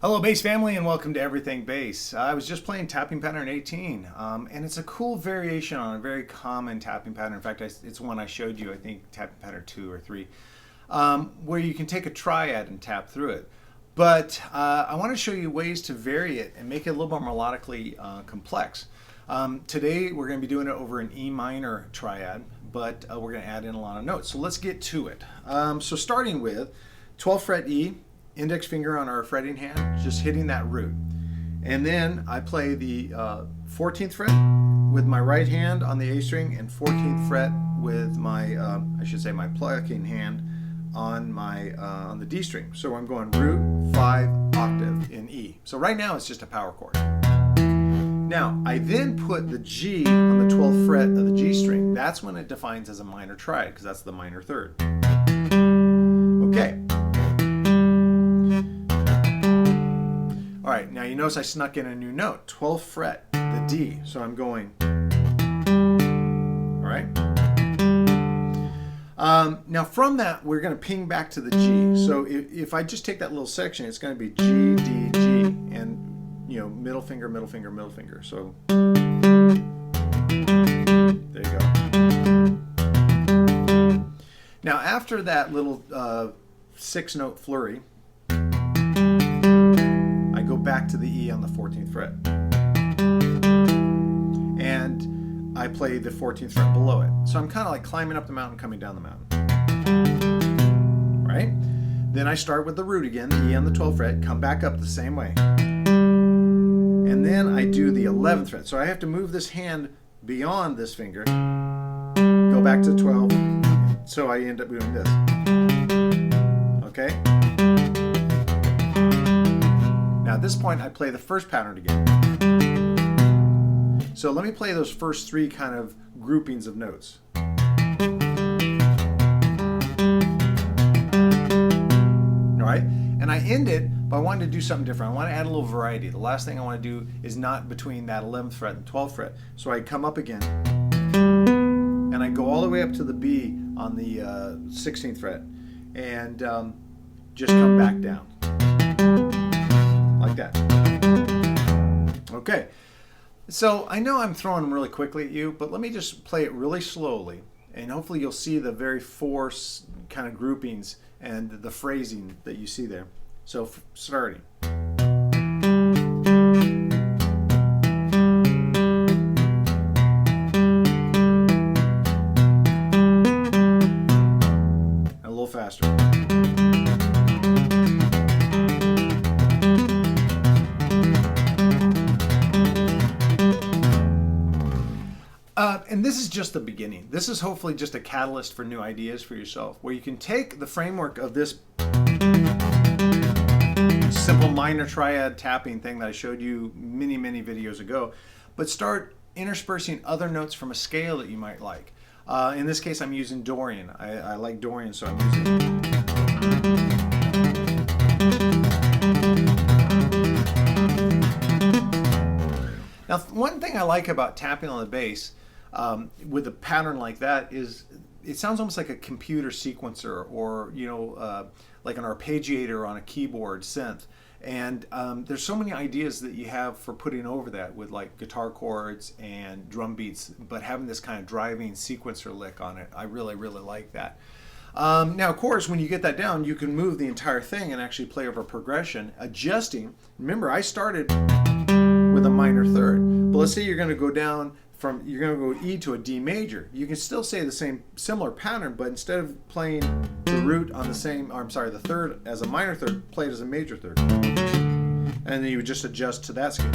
Hello bass family and welcome to Everything Bass. I was just playing tapping pattern 18 and it's a cool variation on a very common tapping pattern. In fact, it's one I showed you, I think tapping pattern 2 or 3, where you can take a triad and tap through it. But I want to show you ways to vary it and make it a little more melodically complex. Today we're going to be doing it over an E minor triad, but we're going to add in a lot of notes. So let's get to it. So starting with 12th fret E, index finger on our fretting hand, just hitting that root. And then I play the 14th fret with my right hand on the A string and 14th fret with my, I should say my plucking hand on my on the D string. So I'm going root, 5, octave in E. So right now it's just a power chord. Now I then put the G on the 12th fret of the G string. That's when it defines as a minor triad because that's the minor third. Okay. All right, now you notice I snuck in a new note, 12th fret, the D. So I'm going, all right? Now from that, we're gonna ping back to the G. So if I just take that little section, it's gonna be G, D, G, and you know, middle finger, middle finger, middle finger. So there you go. Now after that little 6-note flurry, go back to the E on the 14th fret. And I play the 14th fret below it. So I'm kind of like climbing up the mountain, coming down the mountain. Right? Then I start with the root again, the E on the 12th fret, come back up the same way. And then I do the 11th fret. So I have to move this hand beyond this finger, go back to 12. So I end up doing this. Okay? Now at this point, I play the first pattern again. So let me play those first 3 kind of groupings of notes. All right, and I end it by wanting to do something different. I want to add a little variety. The last thing I want to do is not between that 11th fret and 12th fret. So I come up again, and I go all the way up to the B on the 16th fret, and just come back down. Like that. Okay, so I know I'm throwing them really quickly at you, but let me just play it really slowly, and hopefully you'll see the very force kind of groupings and the phrasing that you see there. So starting. A little faster. And this is just the beginning. This is hopefully just a catalyst for new ideas for yourself, where you can take the framework of this simple minor triad tapping thing that I showed you many videos ago, but start interspersing other notes from a scale that you might like. In this case, I'm using Dorian. I like Dorian, so I'm using... Now, one thing I like about tapping on the bass with a pattern like that is it sounds almost like a computer sequencer, or you know, like an arpeggiator on a keyboard synth. And there's so many ideas that you have for putting over that with like guitar chords and drum beats, but having this kind of driving sequencer lick on it, I really like that. Now, of course, when you get that down, you can move the entire thing and actually play over progression, adjusting. Remember, I started with a minor third, but let's say you're going to go down from, you're going to go E to a D major. You can still say the same similar pattern, but instead of playing the root on the same, or I'm sorry, the third as a minor third, play it as a major third. And then you would just adjust to that scale.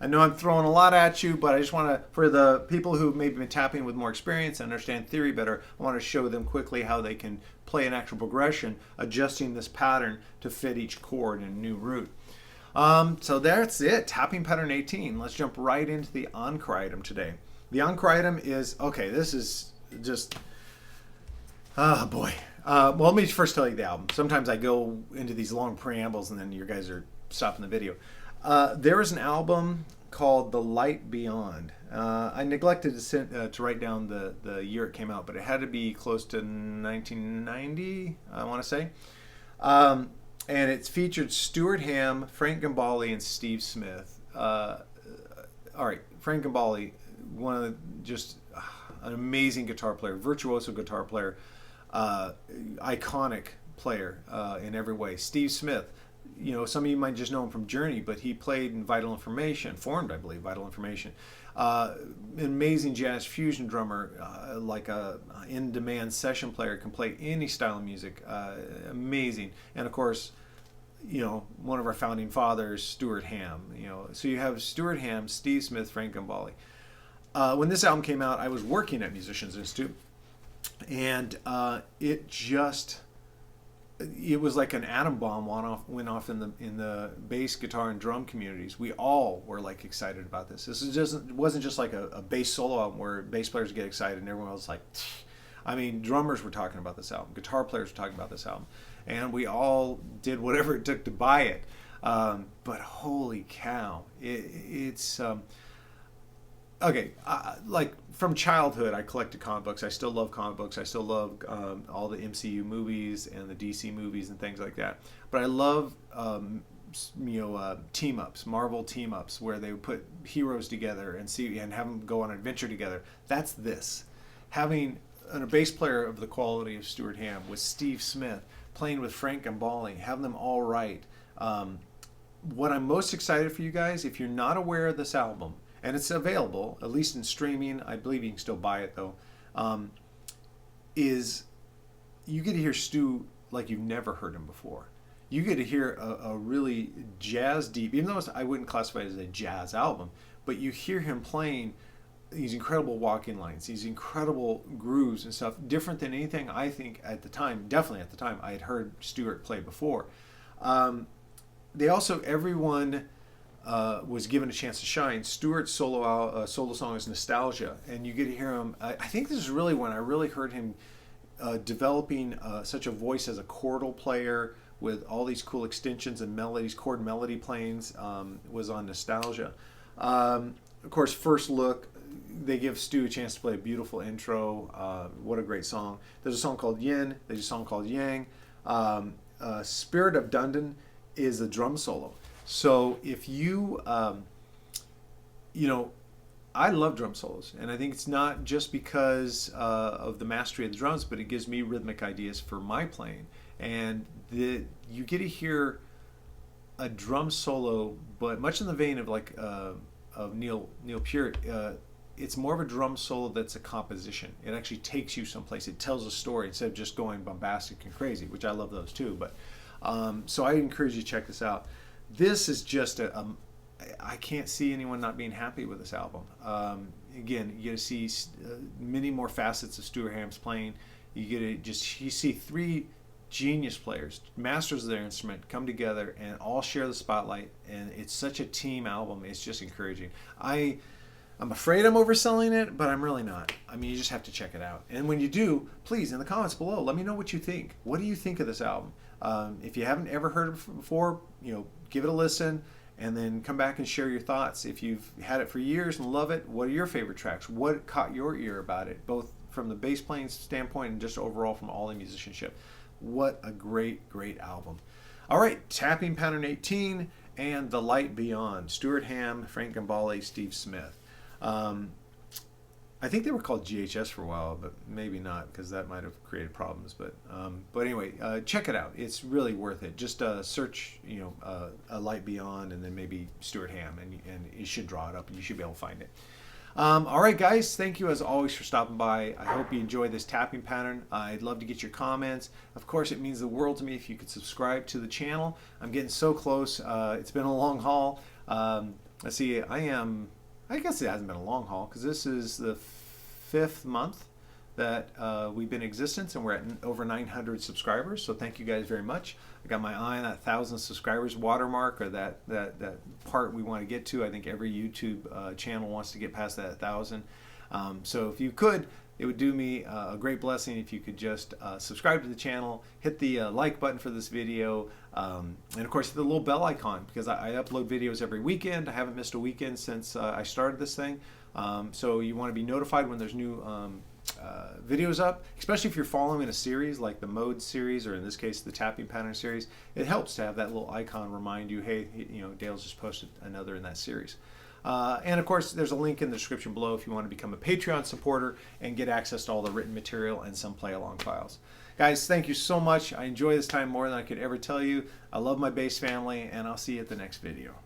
I know I'm throwing a lot at you, but I just want to, for the people who maybe been tapping with more experience and understand theory better, I want to show them quickly how they can play an actual progression, adjusting this pattern to fit each chord in a new root. So that's it, tapping pattern 18. Let's jump right into the Encore Item today. The Encore Item is, okay, this is just, oh boy. Well, let me first tell you the album. Sometimes I go into these long preambles and then you guys are stopping the video. There is an album called The Light Beyond. I neglected to write down the year it came out, but it had to be close to 1990, I want to say. And it's featured Stuart Hamm, Frank Gambale, and Steve Smith. All right, Frank Gambale, one of the, just an amazing guitar player, virtuoso guitar player, iconic player in every way. Steve Smith, you know, some of you might just know him from Journey, but he played in Vital Information, formed, I believe, Vital Information. Amazing jazz fusion drummer, like a in-demand session player, can play any style of music. Amazing. And of course, you know, one of our founding fathers, Stuart Hamm. You know, so you have Stuart Hamm, Steve Smith, Frank Gambale. When this album came out, I was working at Musicians Institute, and it was like an atom bomb went off in the bass, guitar, and drum communities. We all were like excited about this. It wasn't just like a bass solo album where bass players get excited and everyone was like, I mean, drummers were talking about this album, guitar players were talking about this album, and we all did whatever it took to buy it. But holy cow, it's okay. Like from childhood, I collected comic books. I still love comic books. I still love all the MCU movies and the DC movies and things like that. But I love team ups, Marvel team ups, where they would put heroes together and have them go on an adventure together. That's this. Having a bass player of the quality of Stuart Hamm with Steve Smith playing with Frank Gambale, having them all write. What I'm most excited for you guys, if you're not aware of this album, and it's available, at least in streaming, I believe you can still buy it though, is you get to hear Stu like you've never heard him before. You get to hear a really jazz deep, even though I wouldn't classify it as a jazz album, but you hear him playing these incredible walking lines, these incredible grooves and stuff, different than anything I think at the time, definitely at the time, I had heard Stuart play before. They also, everyone was given a chance to shine. Stuart's solo song is Nostalgia, and you get to hear him. I think this is really when I really heard him developing such a voice as a chordal player with all these cool extensions and melodies, chord melody playings, was on Nostalgia. Of course, First Look, they give Stu a chance to play a beautiful intro. What a great song. There's a song called Yin, there's a song called Yang. Spirit of Dundon is a drum solo. So if you, I love drum solos, and I think it's not just because of the mastery of the drums, but it gives me rhythmic ideas for my playing. And you get to hear a drum solo, but much in the vein of like of Neil Peart. It's more of a drum solo that's a composition. It actually takes you someplace. It tells a story instead of just going bombastic and crazy, which I love those too. But so I encourage you to check this out. This is just I can't see anyone not being happy with this album. Again, you get to see many more facets of Stuart Hamm's playing. You see three genius players, masters of their instrument, come together and all share the spotlight. And it's such a team album. It's just encouraging. I'm afraid I'm overselling it, but I'm really not. I mean, you just have to check it out. And when you do, please, in the comments below, let me know what you think. What do you think of this album? If you haven't ever heard it before, give it a listen and then come back and share your thoughts. If you've had it for years and love it, what are your favorite tracks? What caught your ear about it, both from the bass playing standpoint and just overall from all the musicianship? What a great, great album. All right, Tapping Pattern 18 and The Light Beyond. Stuart Hamm, Frank Gambale, Steve Smith. I think they were called GHS for a while, but maybe not because that might have created problems. But anyway, check it out. It's really worth it. Just search, A Light Beyond, and then maybe Stuart Hamm, and you should draw it up, and you should be able to find it. All right, guys. Thank you as always for stopping by. I hope you enjoyed this tapping pattern. I'd love to get your comments. Of course, it means the world to me if you could subscribe to the channel. I'm getting so close. It's been a long haul. Let's see. I guess it hasn't been a long haul because this is the 5th month that we've been in existence, and we're at over 900 subscribers. So thank you guys very much. I got my eye on that 1,000 subscribers watermark, or that part we want to get to. I think every YouTube channel wants to get past that 1,000. So if you could, it would do me a great blessing if you could just subscribe to the channel, hit the like button for this video, and of course hit the little bell icon, because I upload videos every weekend. I haven't missed a weekend since I started this thing. So you want to be notified when there's new videos up, especially if you're following a series like the mode series, or in this case the tapping pattern series. It helps to have that little icon remind you, hey, Dale's just posted another in that series. And of course, there's a link in the description below if you want to become a Patreon supporter and get access to all the written material and some play along files. Guys, thank you so much. I enjoy this time more than I could ever tell you. I love my bass family, and I'll see you at the next video.